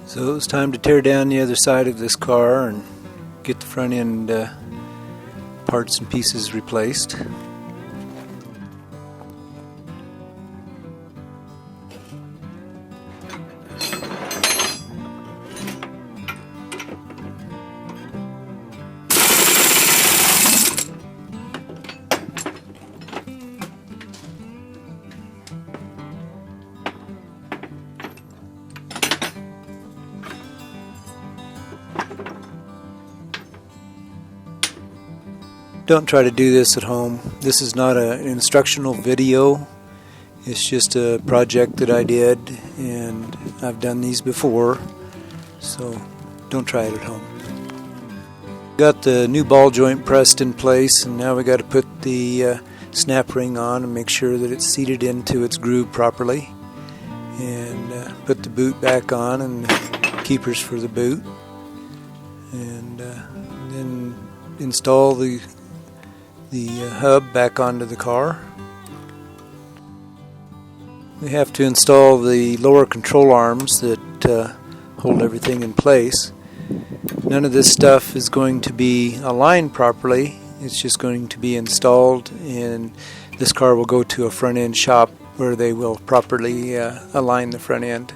So it's time to tear down the other side of this car and get the front end parts and pieces replaced. Don't try to do this at home. This is not an instructional video. It's just a project that I did, and I've done these before, so don't try it at home. Got the new ball joint pressed in place, and now we got to put the snap ring on and make sure that it's seated into its groove properly, and put the boot back on and the keepers for the boot, and then install the hub back onto the car. We have to install the lower control arms that hold everything in place. None of this stuff is going to be aligned properly. It's just going to be installed, and this car will go to a front end shop where they will properly align the front end.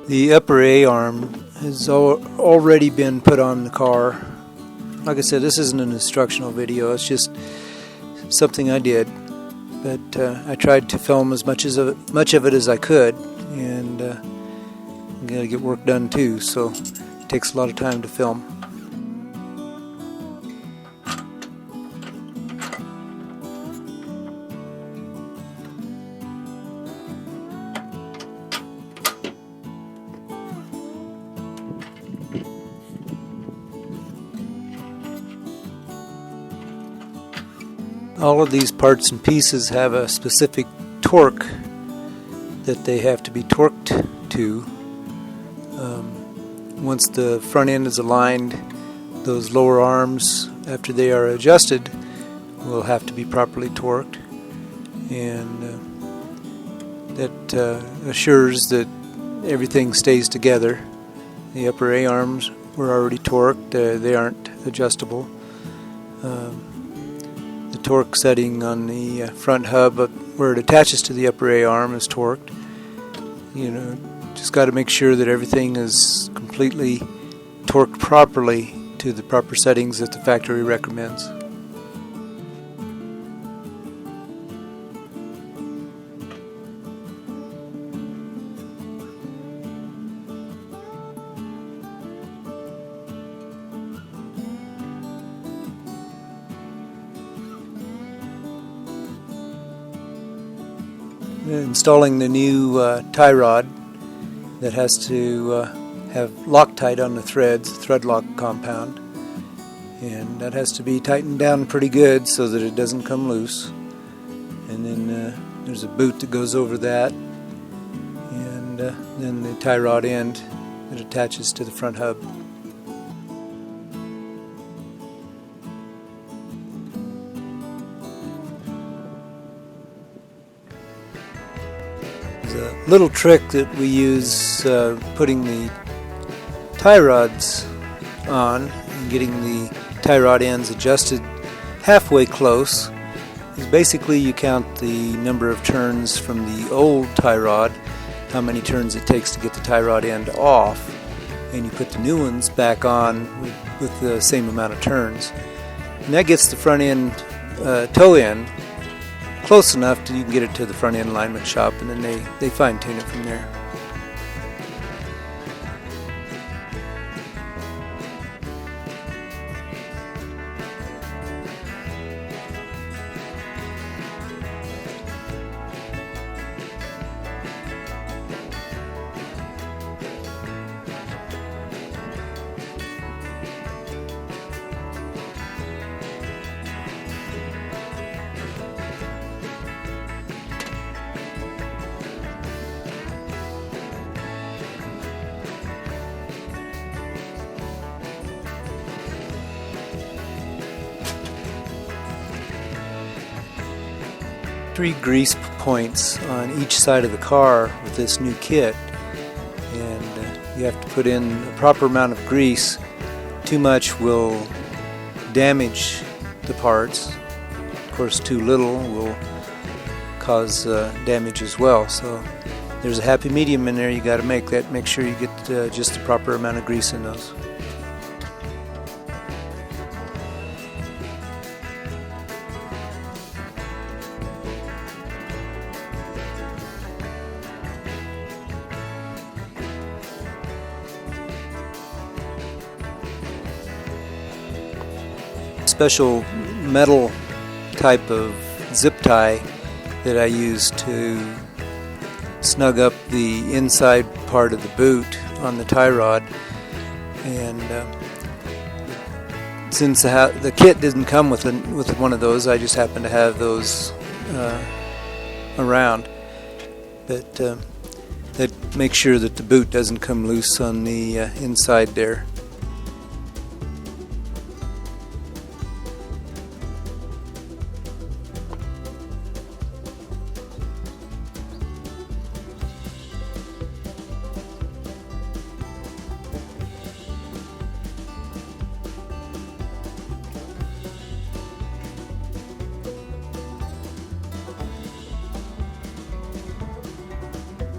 The upper A-arm has already been put on the car. Like I said, this isn't an instructional video, it's just something I did. But I tried to film as much of it as I could, and I gotta get work done too, so it takes a lot of time to film. All of these parts and pieces have a specific torque that they have to be torqued to. once the front end is aligned, those lower arms, after they are adjusted, will have to be properly torqued, and that assures that everything stays together. The upper A arms were already torqued, they aren't adjustable. The torque setting on the front hub where it attaches to the upper A arm is torqued. Just got to make sure that everything is completely torqued properly to the proper settings that the factory recommends. Installing the new tie rod that has to have Loctite on the threads, thread lock compound, and that has to be tightened down pretty good so that it doesn't come loose. And then there's a boot that goes over that, and then the tie rod end that attaches to the front hub. A little trick that we use putting the tie rods on and getting the tie rod ends adjusted halfway close is basically you count the number of turns from the old tie rod, how many turns it takes to get the tie rod end off, and you put the new ones back on with the same amount of turns. And that gets the front end toe end close enough that you can get it to the front end alignment shop, and then they fine tune it from there. Three grease points on each side of the car with this new kit, and you have to put in a proper amount of grease. Too much will damage the parts. Of course, too little will cause damage as well. So there's a happy medium in there. You got to make sure you get just the proper amount of grease in those. Special metal type of zip tie that I use to snug up the inside part of the boot on the tie rod, and since the kit didn't come with one of those, I just happen to have those around, but that makes sure that the boot doesn't come loose on the inside there.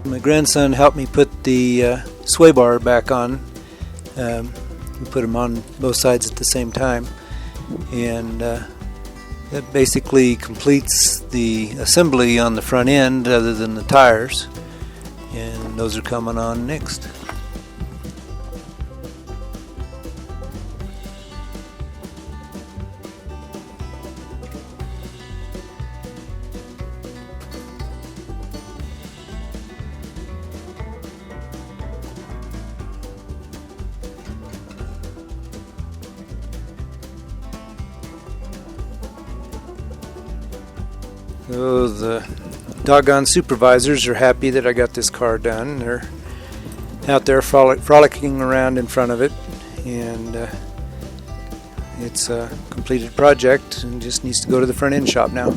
My grandson helped me put the sway bar back on. We put them on both sides at the same time, and that basically completes the assembly on the front end other than the tires, and those are coming on next. So the doggone supervisors are happy that I got this car done. They're out there frolicking around in front of it, and it's a completed project and just needs to go to the front end shop now.